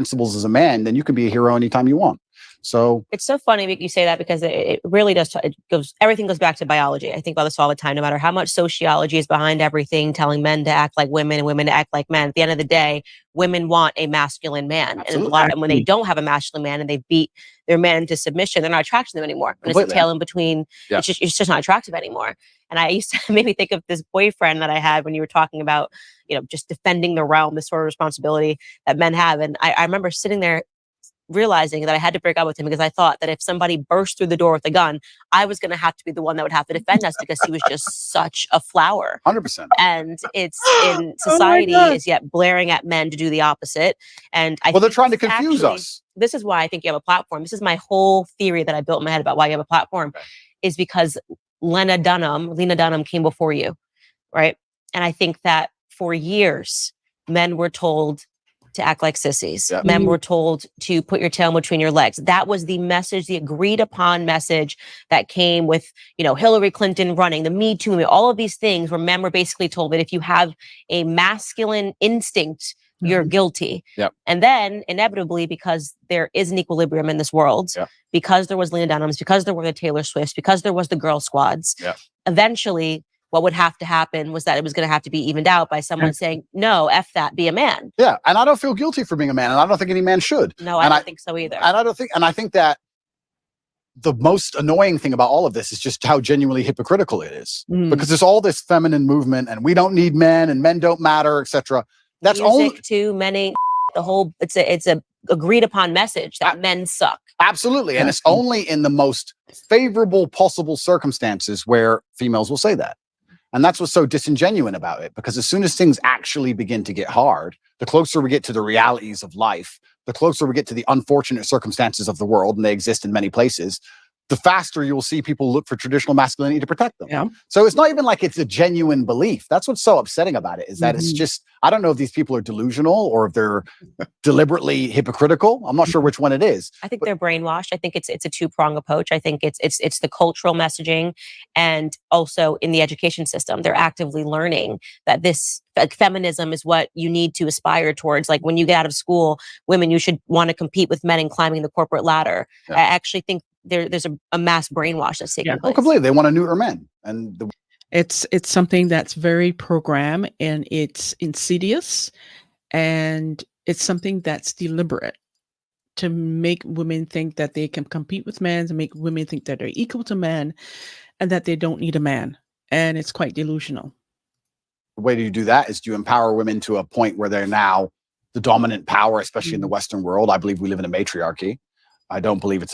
principles as a man, then you can be a hero anytime you want. So it's so funny that you say that, because it really does. Everything goes back to biology. I think about this all the time, no matter how much sociology is behind everything, telling men to act like women and women to act like men. At the end of the day, women want a masculine man. Absolutely. And when they don't have a masculine man and they beat their man into submission, they're not attracted to them anymore. When Completely. it's a tail in between, it's just not attractive anymore. And I used to maybe think of this boyfriend that I had when you were talking about, just defending the realm, this sort of responsibility that men have. And I remember sitting there realizing that I had to break up with him, because I thought that if somebody burst through the door with a gun, I was going to have to be the one that would have to defend us, because he was just such a flower. 100%. And it's in society is yet blaring at men to do the opposite. And they're trying to confuse us. This is why I think you have a platform. This is my whole theory that I built in my head about why you have a platform, is because Lena Dunham came before you, right? And I think that for years, men were told to act like sissies. Yep. Men were told to put your tail between your legs. That was the message, the agreed upon message that came with, Hillary Clinton running, the Me Too movement, all of these things where men were basically told that if you have a masculine instinct, you're guilty. Yep. And then inevitably, because there is an equilibrium in this world, because there was Lena Dunham's, because there were the Taylor Swifts, because there was the girl squads, eventually what would have to happen was that it was going to have to be evened out by someone saying, no, F that, be a man. Yeah. And I don't feel guilty for being a man, and I don't think any man should. No, I don't think so either. And I think that the most annoying thing about all of this is just how genuinely hypocritical it is. Because there's all this feminine movement, and we don't need men, and men don't matter, etc. That's music too. Men ain't the whole. It's a agreed upon message that men suck. Absolutely, and it's only in the most favorable possible circumstances where females will say that. And that's what's so disingenuous about it, because as soon as things actually begin to get hard, the closer we get to the realities of life, the closer we get to the unfortunate circumstances of the world, and they exist in many places, the faster you will see people look for traditional masculinity to protect them. Yeah. So it's not even like it's a genuine belief. That's what's so upsetting about it, is that it's just, I don't know if these people are delusional or if they're deliberately hypocritical. I'm not sure which one it is. I think they're brainwashed. I think it's a two-prong approach. I think it's the cultural messaging, and also in the education system, they're actively learning that this feminism is what you need to aspire towards. Like when you get out of school, women, you should want to compete with men in climbing the corporate ladder. I actually think there's a mass brainwash that's taking place. Oh, completely. They want to neuter men. And it's something that's very programmed, and it's insidious, and it's something that's deliberate to make women think that they can compete with men, to make women think that they're equal to men, and that they don't need a man. And it's quite delusional. The way you do that is to empower women to a point where they're now the dominant power, especially in the Western world. I believe we live in a matriarchy. I don't believe it's